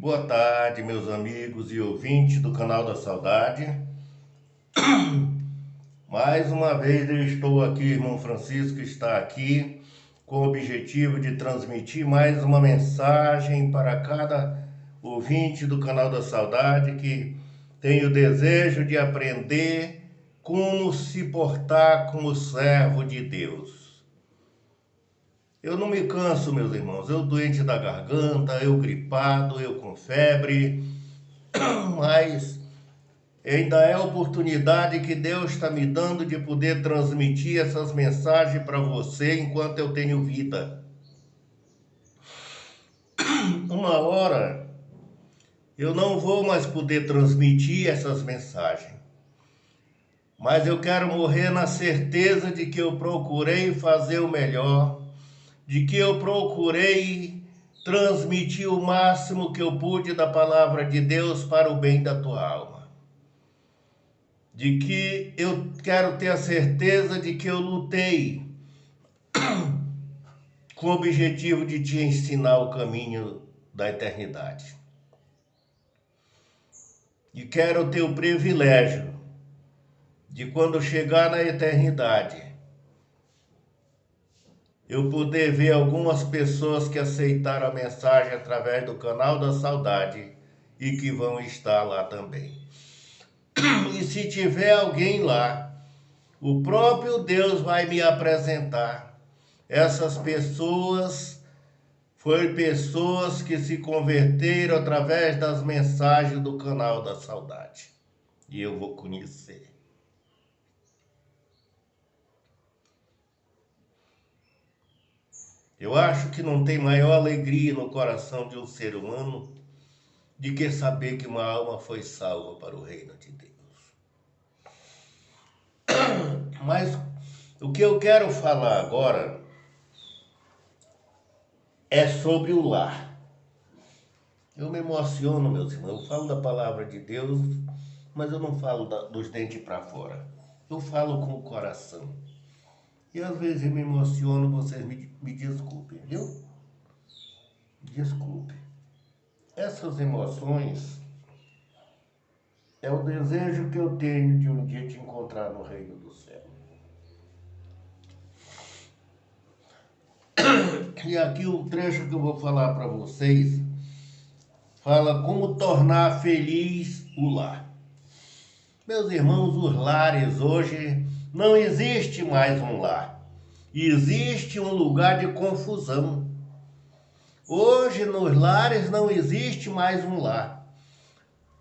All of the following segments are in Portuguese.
Boa tarde, meus amigos e ouvintes do canal da Saudade. Mais uma vez eu estou aqui, irmão Francisco está aqui com o objetivo de transmitir mais uma mensagem para cada ouvinte do canal da Saudade que tem o desejo de aprender como se portar como servo de Deus. Eu não me canso, meus irmãos, eu doente da garganta, eu gripado, eu com febre, mas ainda é a oportunidade que Deus está me dando de poder transmitir essas mensagens para você enquanto eu tenho vida. Uma hora eu não vou mais poder transmitir essas mensagens, mas eu quero morrer na certeza de que eu procurei fazer o melhor, de que eu procurei transmitir o máximo que eu pude da palavra de Deus para o bem da tua alma. De que eu quero ter a certeza de que eu lutei com o objetivo de te ensinar o caminho da eternidade. E quero ter o privilégio de, quando chegar na eternidade, eu poder ver algumas pessoas que aceitaram a mensagem através do canal da Saudade e que vão estar lá também. E se tiver alguém lá, o próprio Deus vai me apresentar. Essas pessoas foram pessoas que se converteram através das mensagens do canal da Saudade. E eu vou conhecer. Eu acho que não tem maior alegria no coração de um ser humano de que saber que uma alma foi salva para o reino de Deus. Mas o que eu quero falar agora é sobre o lar. Eu me emociono, meus irmãos. Eu falo da palavra de Deus, mas eu não falo dos dentes para fora. Eu falo com o coração. E às vezes eu me emociono, vocês me desculpem, viu? Desculpe. Essas emoções é o desejo que eu tenho de um dia te encontrar no reino do céu. E aqui o trecho que eu vou falar para vocês fala como tornar feliz o lar. Meus irmãos, os lares hoje não existe mais um lar. Existe um lugar de confusão. Hoje nos lares não existe mais um lar.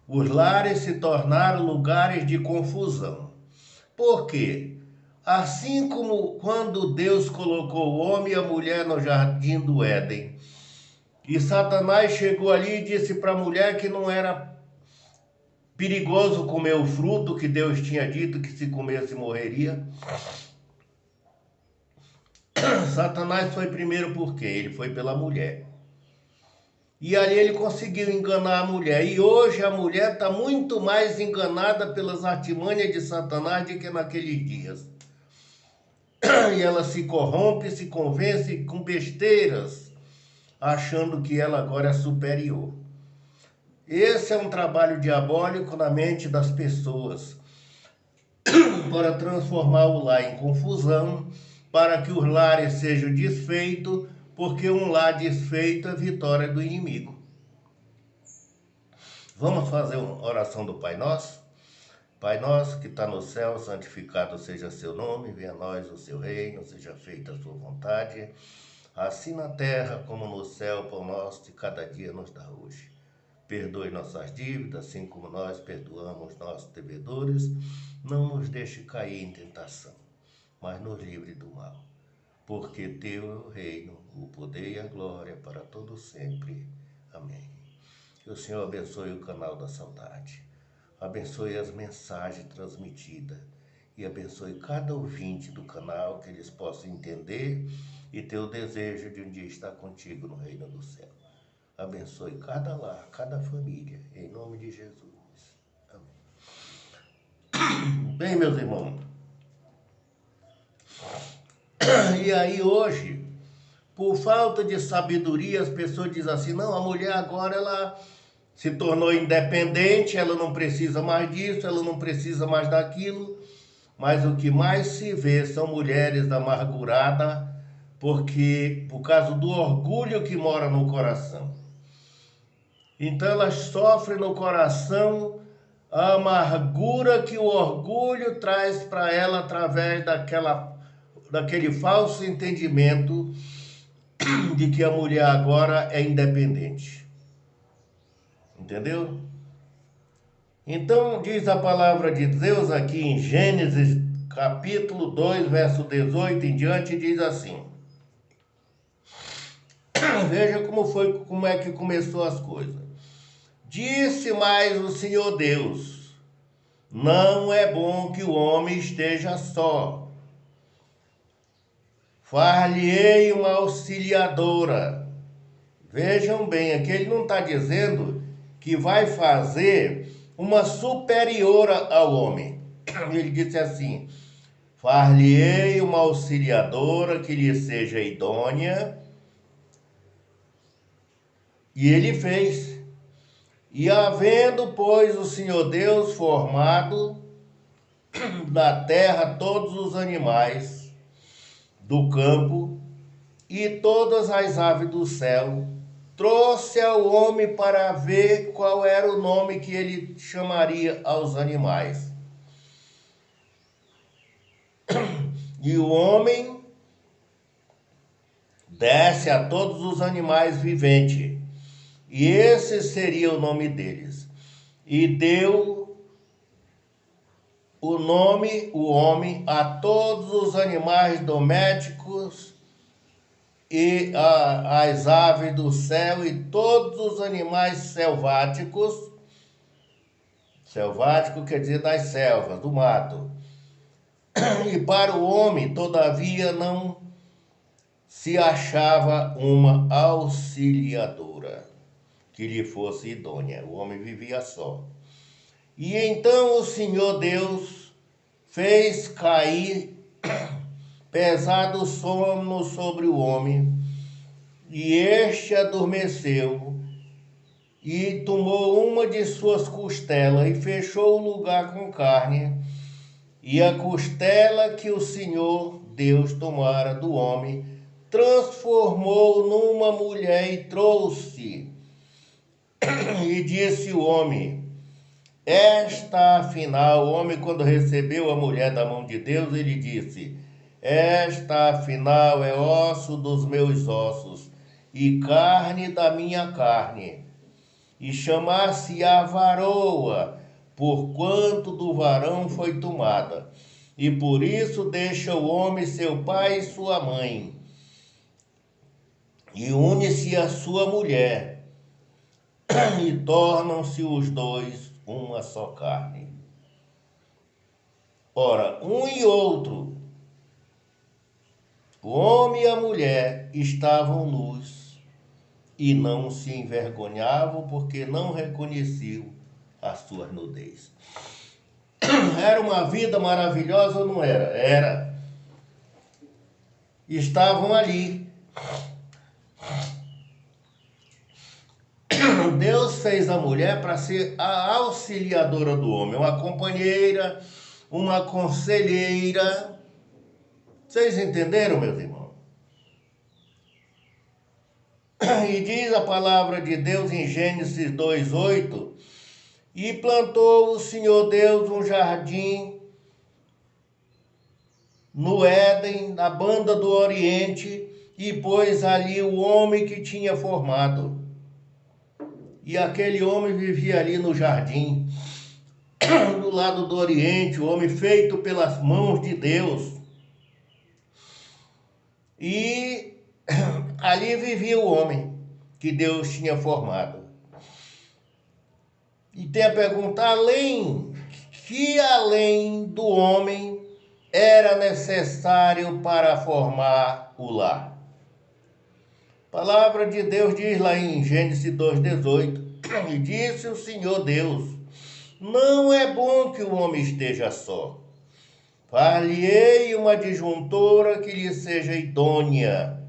Os lares se tornaram lugares de confusão. Por quê? Assim como quando Deus colocou o homem e a mulher no jardim do Éden, e Satanás chegou ali e disse para a mulher que não era perigoso comer o fruto que Deus tinha dito que se comesse morreria. Satanás foi primeiro por quê? Ele foi pela mulher. E ali ele conseguiu enganar a mulher. E hoje a mulher está muito mais enganada pelas artimanhas de Satanás do que naqueles dias. E ela se corrompe, se convence com besteiras, achando que ela agora é superior. Esse é um trabalho diabólico na mente das pessoas, para transformar o lar em confusão, para que os lares sejam desfeitos, porque um lar desfeito é vitória do inimigo. Vamos fazer uma oração do Pai Nosso? Pai nosso que está no céu, santificado seja seu nome, venha a nós o seu reino, seja feita a sua vontade, assim na terra como no céu. Pão nosso de cada dia nos dá hoje. Perdoe nossas dívidas, assim como nós perdoamos nossos devedores. Não nos deixe cair em tentação, mas nos livre do mal. Porque teu é o reino, o poder e a glória para todo sempre. Amém. Que o Senhor abençoe o canal da Saudade. Abençoe as mensagens transmitidas e abençoe cada ouvinte do canal, que eles possam entender e ter o desejo de um dia estar contigo no reino do céu. Abençoe cada lar, cada família, em nome de Jesus. Amém. Bem, meus irmãos, e aí hoje, por falta de sabedoria, as pessoas dizem assim: não, a mulher agora ela se tornou independente, ela não precisa mais disso, ela não precisa mais daquilo, mas o que mais se vê são mulheres amarguradas, porque por causa do orgulho que mora no coração. Então elas sofrem no coração a amargura que o orgulho traz para ela através daquele falso entendimento de que a mulher agora é independente. Entendeu? Então diz a palavra de Deus aqui em Gênesis capítulo 2, verso 18 em diante, diz assim: veja como é que começou as coisas. Disse mais o Senhor Deus: não é bom que o homem esteja só. Far-lhe-ei uma auxiliadora. Vejam bem, aqui ele não está dizendo que vai fazer uma superiora ao homem. Ele disse assim: far-lhe-ei uma auxiliadora que lhe seja idônea. E ele fez. E havendo, pois, o Senhor Deus formado da terra todos os animais do campo e todas as aves do céu, trouxe ao homem para ver qual era o nome que ele chamaria aos animais. E o homem desse a todos os animais viventes, e esse seria o nome deles. E deu o nome, o homem, a todos os animais domésticos e as aves do céu e todos os animais selváticos. Selvático quer dizer das selvas, do mato. E para o homem, todavia, não se achava uma auxiliadora que lhe fosse idônea. O homem vivia só. E então o Senhor Deus fez cair pesado sono sobre o homem, e este adormeceu, e tomou uma de suas costelas, e fechou o lugar com carne, e a costela que o Senhor Deus tomara do homem, transformou numa mulher e trouxe. E disse o homem: esta afinal, o homem quando recebeu a mulher da mão de Deus, ele disse: esta afinal é osso dos meus ossos e carne da minha carne. E chamar-se-á varoa, porquanto do varão foi tomada. E por isso deixa o homem seu pai e sua mãe, e une-se à sua mulher, e tornam-se os dois uma só carne. Ora, um e outro, o homem e a mulher, estavam nus e não se envergonhavam, porque não reconheciam a sua nudez. Era uma vida maravilhosa ou não era? Era. Estavam ali. Deus fez a mulher para ser a auxiliadora do homem, uma companheira, uma conselheira. Vocês entenderam, meus irmãos? E diz a palavra de Deus em Gênesis 2:8: e plantou o Senhor Deus um jardim no Éden, na banda do Oriente, e pôs ali o homem que tinha formado. E aquele homem vivia ali no jardim, do lado do Oriente, o homem feito pelas mãos de Deus. E ali vivia o homem que Deus tinha formado. E tem a pergunta: além do homem era necessário para formar o lar? A palavra de Deus diz lá em Gênesis 2:18: e disse o Senhor Deus: não é bom que o homem esteja só. Far-lhe-ei uma adjuntora que lhe seja idônea.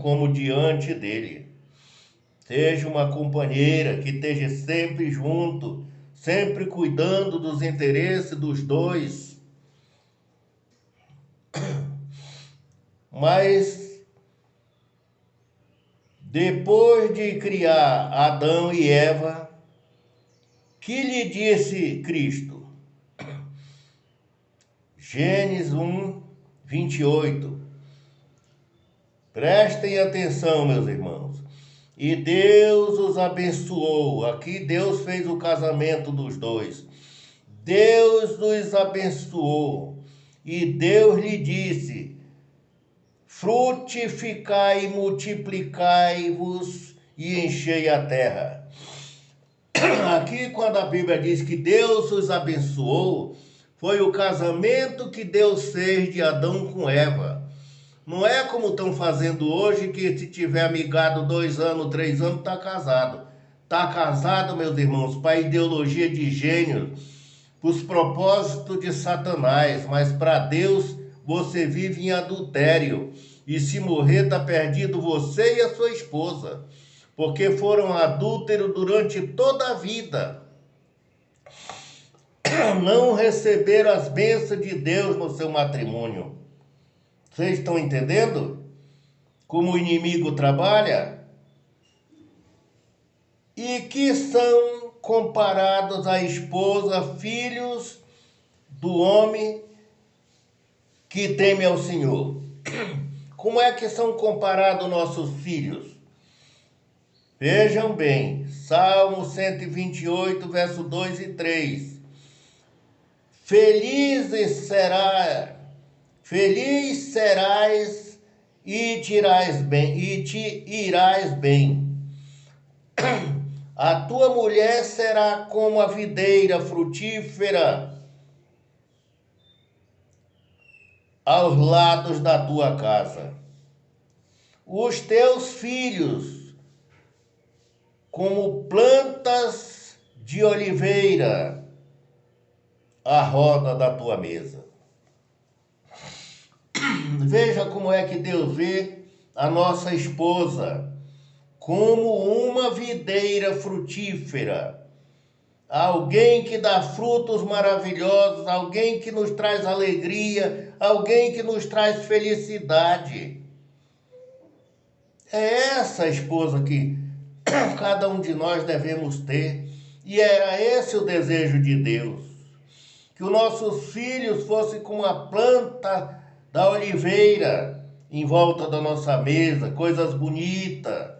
como diante dele. Seja uma companheira que esteja sempre junto, sempre cuidando dos interesses dos dois. Mas depois de criar Adão e Eva, que lhe disse Cristo? Gênesis 1:28. Prestem atenção, meus irmãos. E Deus os abençoou. Aqui Deus fez o casamento dos dois. Deus os abençoou. E Deus lhe disse: frutificai e multiplicai-vos e enchei a terra. Aqui, quando a Bíblia diz que Deus os abençoou, foi o casamento que Deus fez de Adão com Eva. Não é como estão fazendo hoje, que se tiver amigado 2 anos, 3 anos, está casado. Está casado, meus irmãos, para a ideologia de gênio, para os propósitos de Satanás. Mas para Deus, você vive em adultério. E se morrer, está perdido você e a sua esposa. Porque foram adúlteros durante toda a vida. Não receberam as bênçãos de Deus no seu matrimônio. Vocês estão entendendo como o inimigo trabalha? E que são comparados à esposa, filhos do homem que teme ao Senhor. Como é que são comparados nossos filhos? Vejam bem, Salmo 128, verso 2 e 3. Feliz serás e te irás bem. A tua mulher será como a videira frutífera aos lados da tua casa. Os teus filhos como plantas de oliveira à roda da tua mesa. Veja como é que Deus vê a nossa esposa, como uma videira frutífera, alguém que dá frutos maravilhosos, alguém que nos traz alegria, alguém que nos traz felicidade. É essa esposa que cada um de nós devemos ter, e era esse o desejo de Deus, que os nossos filhos fossem como a planta da oliveira em volta da nossa mesa, coisas bonitas.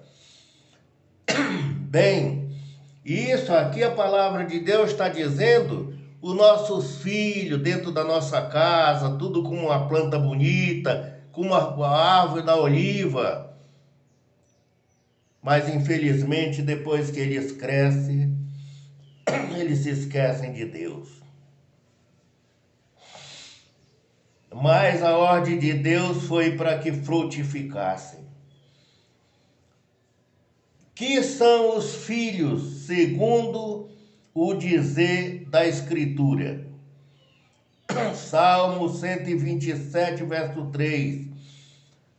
Bem, isso aqui a palavra de Deus está dizendo, os nossos filhos dentro da nossa casa, tudo como uma planta bonita, como a árvore da oliva. Mas infelizmente depois que eles crescem, eles se esquecem de Deus. Mas a ordem de Deus foi para que frutificassem. Que são os filhos, segundo o dizer da Escritura? Salmo 127, verso 3.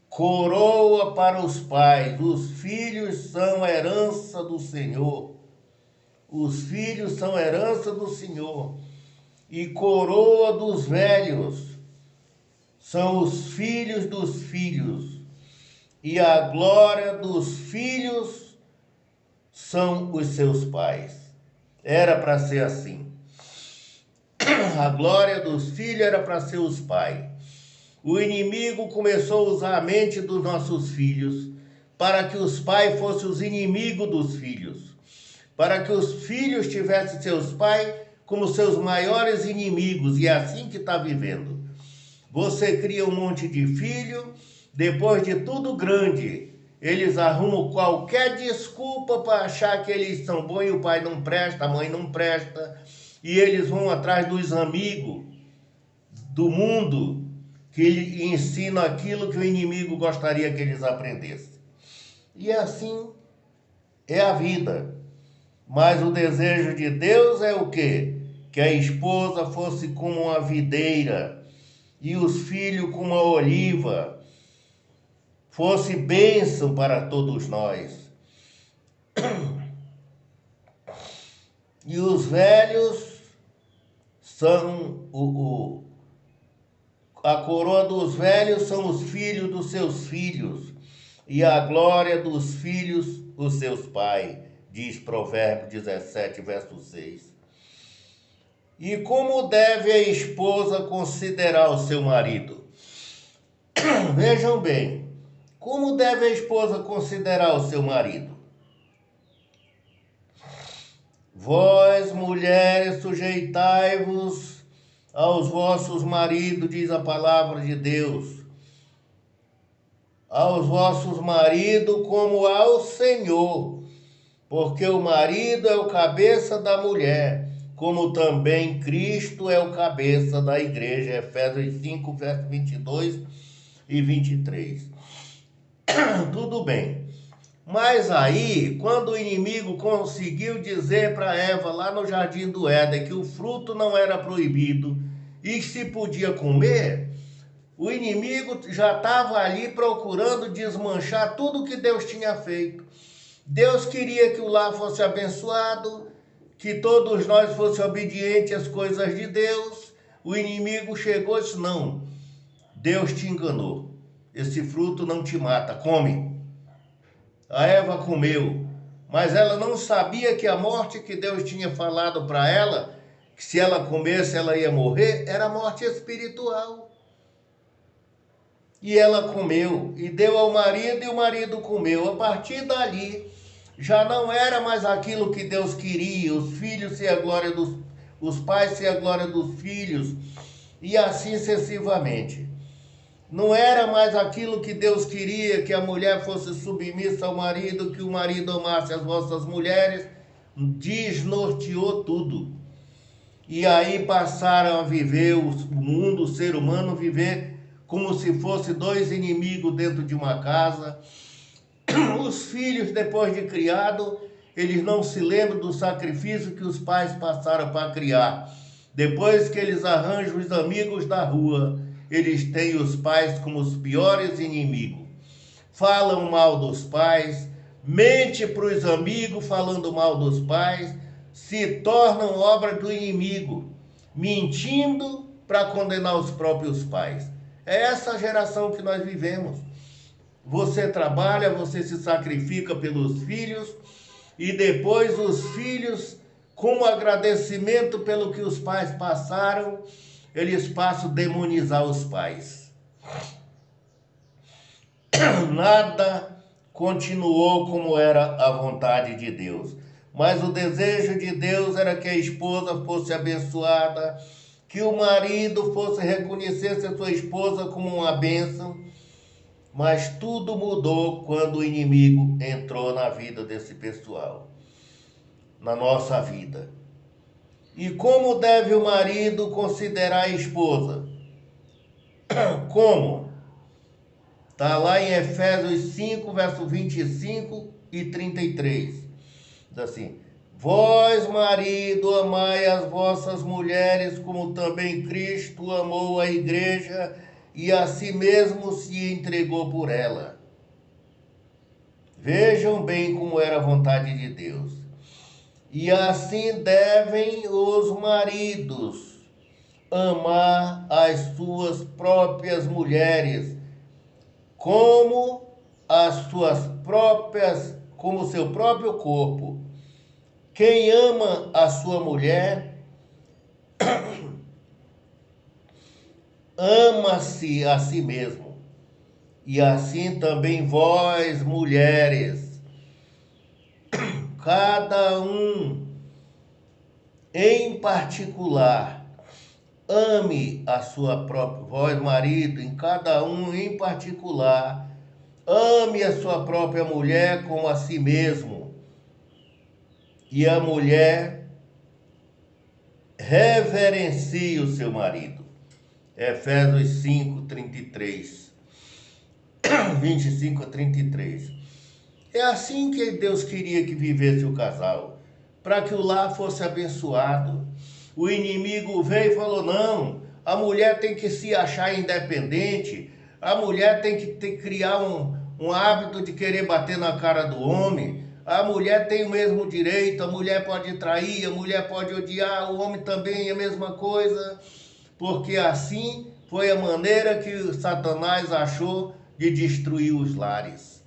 Coroa para os pais, os filhos são herança do Senhor. Os filhos são herança do Senhor. E coroa dos velhos são os filhos dos filhos. E a glória dos filhos são os seus pais. Era para ser assim. A glória dos filhos era para ser os pais. O inimigo começou a usar a mente dos nossos filhos para que os pais fossem os inimigos dos filhos. Para que os filhos tivessem seus pais como seus maiores inimigos. E é assim que está vivendo. Você cria um monte de filho, depois de tudo grande, eles arrumam qualquer desculpa para achar que eles são bons e o pai não presta, a mãe não presta. E eles vão atrás dos amigos do mundo que ensinam aquilo que o inimigo gostaria que eles aprendessem. E assim é a vida. Mas o desejo de Deus é o quê? Que a esposa fosse como uma videira e os filhos como uma oliva, fosse bênção para todos nós. E os velhos são a coroa dos velhos são os filhos dos seus filhos, e a glória dos filhos os seus pais, diz Provérbios 17, verso 6. E como deve a esposa considerar o seu marido? Vejam bem, como deve a esposa considerar o seu marido? Vós, mulheres, sujeitai-vos aos vossos maridos, diz a palavra de Deus. Aos vossos maridos como ao Senhor, porque o marido é o cabeça da mulher, como também Cristo é o cabeça da igreja. Efésios 5, verso 22 e 23. Tudo bem. Mas aí, quando o inimigo conseguiu dizer para Eva lá no Jardim do Éden que o fruto não era proibido e se podia comer, o inimigo já estava ali procurando desmanchar tudo que Deus tinha feito. Deus queria que o lar fosse abençoado, que todos nós fossemos obedientes às coisas de Deus. O inimigo chegou e disse: não, Deus te enganou. Esse fruto não te mata, come. A Eva comeu, mas ela não sabia que a morte que Deus tinha falado para ela, que se ela comesse ela ia morrer, era morte espiritual. E ela comeu, e deu ao marido, e o marido comeu. A partir dali, já não era mais aquilo que Deus queria, os filhos ser a glória os pais ser a glória dos filhos, e assim sucessivamente. Não era mais aquilo que Deus queria, que a mulher fosse submissa ao marido, que o marido amasse as vossas mulheres, desnorteou tudo. E aí passaram a viver o mundo, o ser humano, viver como se fosse dois inimigos dentro de uma casa. Os filhos, depois de criado, eles não se lembram do sacrifício que os pais passaram para criar. Depois que eles arranjam os amigos da rua, eles têm os pais como os piores inimigos. Falam mal dos pais, mente para os amigos falando mal dos pais, se tornam obra do inimigo, mentindo para condenar os próprios pais. É essa geração que nós vivemos. Você trabalha, você se sacrifica pelos filhos, e depois os filhos, como agradecimento pelo que os pais passaram, eles passam a demonizar os pais. Nada continuou como era a vontade de Deus. Mas o desejo de Deus era que a esposa fosse abençoada, que o marido fosse reconhecer a sua esposa como uma bênção. Mas tudo mudou quando o inimigo entrou na vida desse pessoal, na nossa vida. E como deve o marido considerar a esposa? Como? Está lá em Efésios 5, verso 25 e 33. Diz assim: vós, marido, amai as vossas mulheres, como também Cristo amou a igreja e a si mesmo se entregou por ela. Vejam bem como era a vontade de Deus. E assim devem os maridos amar as suas próprias mulheres, como as suas próprias, como seu próprio corpo. Quem ama a sua mulher, ama-se a si mesmo. E assim também vós, mulheres, cada um em particular, ame a sua própria, vós, marido, em cada um em particular, ame a sua própria mulher como a si mesmo. E a mulher reverencie o seu marido. Efésios 5, 33. 25 a 33. É assim que Deus queria que vivesse o casal, para que o lar fosse abençoado. O inimigo veio e falou: não, a mulher tem que se achar independente, a mulher tem que criar um hábito de querer bater na cara do homem. A mulher tem o mesmo direito, a mulher pode trair, a mulher pode odiar, o homem também é a mesma coisa, porque assim foi a maneira que o Satanás achou de destruir os lares.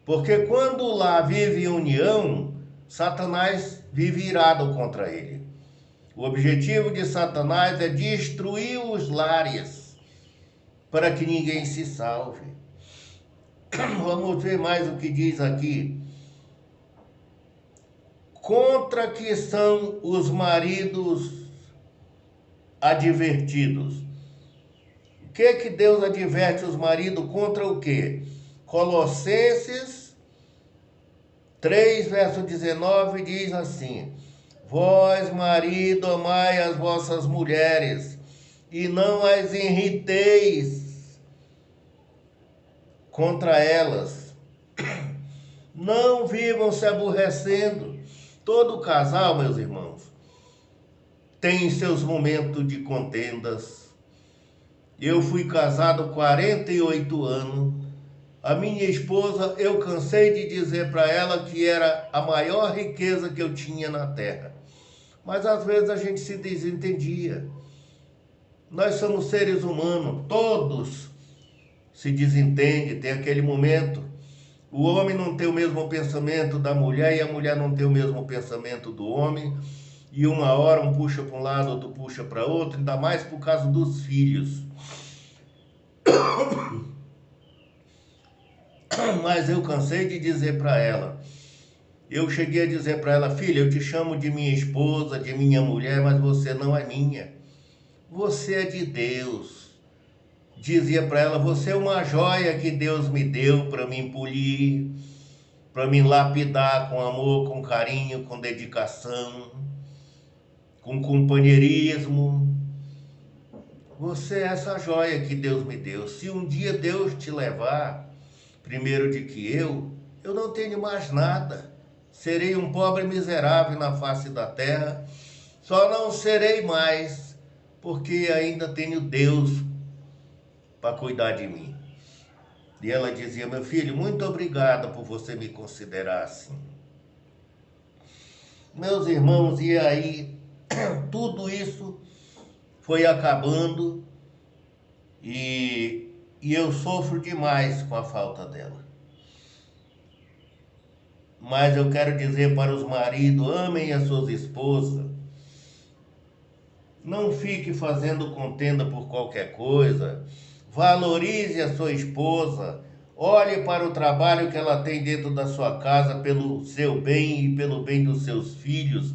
Porque quando o lar vive em união, Satanás vive irado contra ele. O objetivo de Satanás é destruir os lares, para que ninguém se salve. Vamos ver mais o que diz aqui. Contra que são os maridos advertidos. O que Deus adverte os maridos contra o quê? Colossenses 3, verso 19 diz assim: Vós, marido, amai as vossas mulheres, e não as irriteis contra elas. Não vivam se aborrecendo. Todo casal, meus irmãos, tem seus momentos de contendas. Eu fui casado 48 anos. A minha esposa, eu cansei de dizer para ela que era a maior riqueza que eu tinha na terra. Mas às vezes a gente se desentendia. Nós somos seres humanos, todos se desentendem, tem aquele momento. O homem não tem o mesmo pensamento da mulher e a mulher não tem o mesmo pensamento do homem. E uma hora um puxa para um lado, outro puxa para outro, ainda mais por causa dos filhos. Mas eu cansei de dizer para ela. Eu cheguei a dizer para ela: filha, eu te chamo de minha esposa, de minha mulher, mas você não é minha. Você é de Deus. Dizia para ela: você é uma joia que Deus me deu para me polir, para me lapidar com amor, com carinho, com dedicação, com companheirismo. Você é essa joia que Deus me deu. Se um dia Deus te levar primeiro de que eu não tenho mais nada. Serei um pobre miserável na face da terra. Só não serei mais, porque ainda tenho Deus para cuidar de mim. E ela dizia: meu filho, muito obrigada por você me considerar assim. Meus irmãos, e aí tudo isso foi acabando e eu sofro demais com a falta dela. Mas eu quero dizer para os maridos: amem as suas esposas. Não fique fazendo contenda por qualquer coisa. Valorize a sua esposa. Olhe para o trabalho que ela tem dentro da sua casa pelo seu bem e pelo bem dos seus filhos.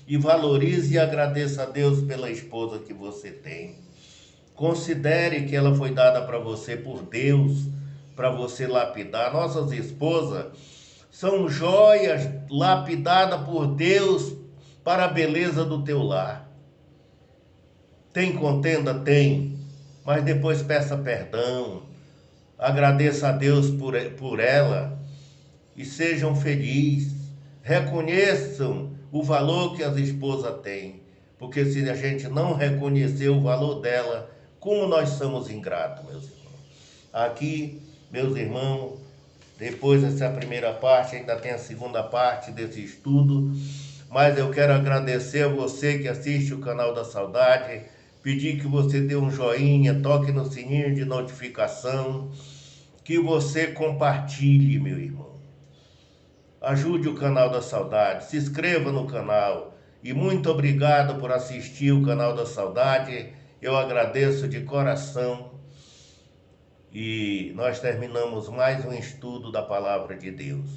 E valorize e agradeça a Deus pela esposa que você tem. Considere que ela foi dada para você por Deus, para você lapidar. Nossas esposas são joias lapidadas por Deus para a beleza do teu lar. Tem contenda? Tem. Mas depois peça perdão. Agradeça a Deus por ela. E sejam felizes. Reconheçam o valor que as esposas têm. Porque se a gente não reconhecer o valor dela, como nós somos ingratos, meus irmãos. Aqui, meus irmãos, depois dessa primeira parte, ainda tem a segunda parte desse estudo. Mas eu quero agradecer a você que assiste o canal da Saudade. Pedir que você dê um joinha, toque no sininho de notificação. Que você compartilhe, meu irmão. Ajude o canal da Saudade. Se inscreva no canal. E muito obrigado por assistir o canal da Saudade. Eu agradeço de coração. E nós terminamos mais um estudo da Palavra de Deus.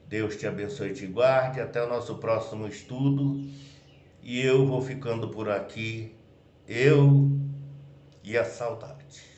Deus te abençoe e te guarde. Até o nosso próximo estudo. E eu vou ficando por aqui. Eu e a saudade.